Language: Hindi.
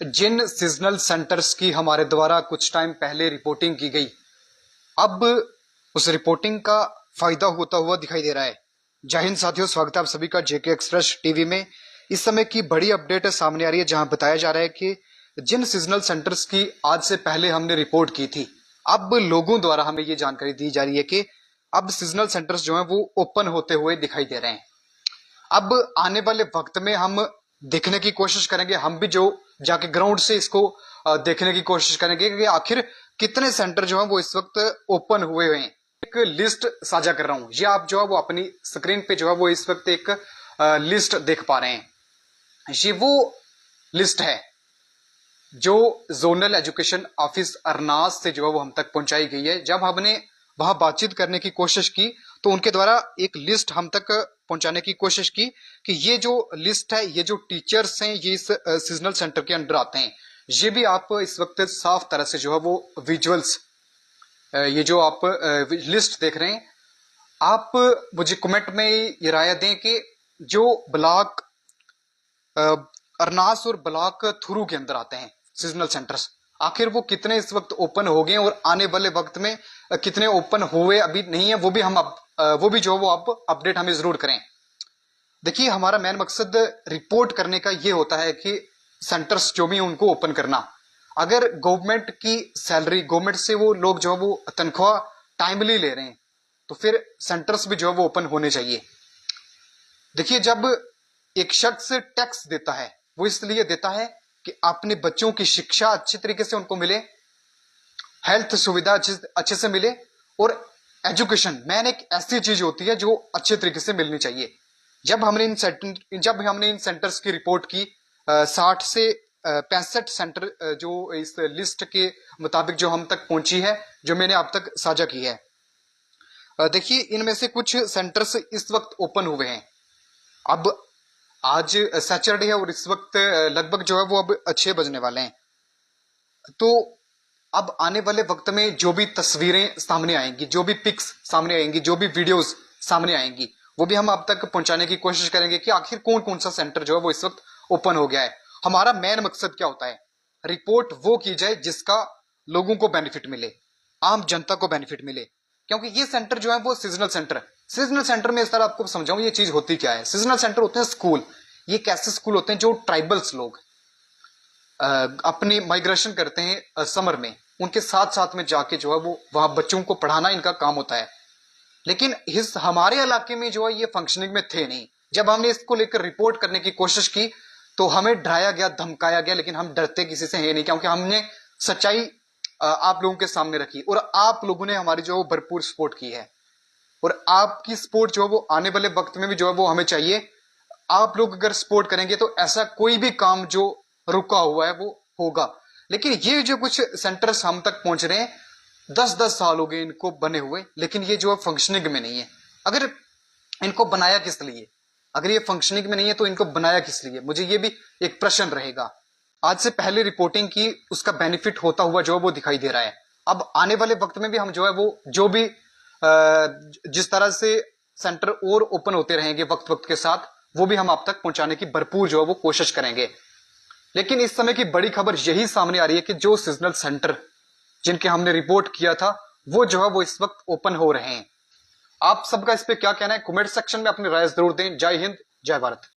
जिन सीजनल सेंटर्स की हमारे द्वारा कुछ टाइम पहले रिपोर्टिंग की गई, अब उस रिपोर्टिंग का फायदा होता हुआ दिखाई दे रहा है। जय हिंद साथियों, स्वागत है आप सभी का जेके एक्सप्रेस टीवी में। इस समय की बड़ी अपडेट सामने आ रही है, जहां बताया जा रहा है कि जिन सीजनल सेंटर्स की आज से पहले हमने रिपोर्ट की थी, अब लोगों द्वारा हमें ये जानकारी दी जा रही है कि अब सीजनल सेंटर्स जो है वो ओपन होते हुए दिखाई दे रहे हैं। अब आने वाले वक्त में हम देखने की कोशिश करेंगे, हम भी जो जाके ग्राउंड से इसको देखने की कोशिश करेंगे कि आखिर कितने सेंटर जो है वो इस वक्त ओपन हुए हैं। एक लिस्ट साझा कर रहा हूं, ये आप जो है वो अपनी स्क्रीन पे जो है वो इस वक्त एक लिस्ट देख पा रहे हैं। ये वो लिस्ट है जो जोनल एजुकेशन ऑफिस अरनास से जो है वो हम तक पहुंचाई गई है। जब हमने वहां बातचीत करने की कोशिश की तो उनके द्वारा एक लिस्ट हम तक पहुंचाने की कोशिश की कि ये जो लिस्ट है, ये जो टीचर्स हैं, ये इस सीजनल सेंटर के अंडर आते हैं। ये भी आप इस वक्त साफ तरह से जो है वो विजुअल्स, ये जो आप लिस्ट देख रहे हैं, आप मुझे कमेंट में ये राय दें कि जो ब्लॉक अरनास और ब्लॉक थुरू के अंदर आते हैं सीजनल सेंटर्स, आखिर वो कितने इस वक्त ओपन हो गए और आने वाले वक्त में कितने ओपन हुए अभी नहीं है, वो भी हम वो भी जो वो आप अपडेट हमें जरूर करें। देखिए, हमारा मेन मकसद रिपोर्ट करने का ये होता है कि सेंटर्स जो भी हैं उनको ओपन करना। अगर गवर्नमेंट की सैलरी, गवर्नमेंट से वो लोग जो है वो तनख्वाह टाइमली ले रहे हैं, तो फिर सेंटर्स भी जो है वो ओपन होने चाहिए। देखिए, जब एक शख्स टैक्स देता है, वो इसलिए देता है कि अपने बच्चों की शिक्षा अच्छी तरीके से उनको मिले, हेल्थ सुविधा अच्छे से मिले, और एजुकेशन मैन एक ऐसी चीज होती है जो अच्छे तरीके से मिलनी चाहिए। जब हमने इन सेंटर्स की रिपोर्ट की, 60 से 65 सेंटर जो इस लिस्ट के मुताबिक जो हम तक पहुंची है, जो मैंने अब तक साझा की है। देखिए, इनमें से कुछ सेंटर्स इस वक्त ओपन हुए हैं। अब आज सैटरडे है और इस वक्त लगभग जो है वो अब 6 बजने वाले हैं। तो अब आने वाले वक्त में जो भी तस्वीरें सामने आएंगी, जो भी पिक्स सामने आएंगी, जो भी वीडियोस सामने आएंगी, वो भी हम अब तक पहुंचाने की कोशिश करेंगे कि आखिर कौन कौन सा सेंटर जो है वो इस वक्त ओपन हो गया है। हमारा मेन मकसद क्या होता है? रिपोर्ट वो की जाए जिसका लोगों को बेनिफिट मिले, आम जनता को बेनिफिट मिले। क्योंकि ये सेंटर जो है वो सीजनल सेंटर में इस तरह आपको समझाऊं ये चीज होती क्या है। सीजनल सेंटर होते हैं स्कूल। ये कैसे स्कूल होते हैं? जो ट्राइबल्स लोग अपनी माइग्रेशन करते हैं समर में, उनके साथ साथ में जाके जो है वो वहां बच्चों को पढ़ाना इनका काम होता है। लेकिन इस हमारे इलाके में जो है ये फंक्शनिंग में थे नहीं। जब हमने इसको लेकर रिपोर्ट करने की कोशिश की तो हमें डराया गया, धमकाया गया, लेकिन हम डरते किसी से है नहीं, क्योंकि हमने सच्चाई आप लोगों के सामने रखी और आप लोगों ने हमारी जो भरपूर सपोर्ट की है। और आपकी सपोर्ट जो है वो आने वाले वक्त में भी जो है वो हमें चाहिए। आप लोग अगर सपोर्ट करेंगे तो ऐसा कोई भी काम जो रुका हुआ है वो होगा। लेकिन ये जो कुछ सेंटर्स हम तक पहुंच रहे हैं, 10-10 साल हो गए इनको बने हुए, लेकिन ये जो है फंक्शनिंग में नहीं है। अगर इनको बनाया किस लिए? अगर ये फंक्शनिंग में नहीं है तो इनको बनाया किस लिए? मुझे ये भी एक प्रश्न रहेगा। आज से पहले रिपोर्टिंग की, उसका बेनिफिट होता हुआ जो है वो दिखाई दे रहा है। अब आने वाले वक्त में भी हम जो है वो जो भी जिस तरह से सेंटर और ओपन होते रहेंगे वक्त वक्त के साथ, वो भी हम आप तक पहुंचाने की भरपूर जो है वो कोशिश करेंगे। लेकिन इस समय की बड़ी खबर यही सामने आ रही है कि जो सीजनल सेंटर जिनके हमने रिपोर्ट किया था, वो जो है वो इस वक्त ओपन हो रहे हैं। आप सबका इस पे क्या कहना है? कमेंट सेक्शन में अपनी राय जरूर दें। जय हिंद, जय भारत।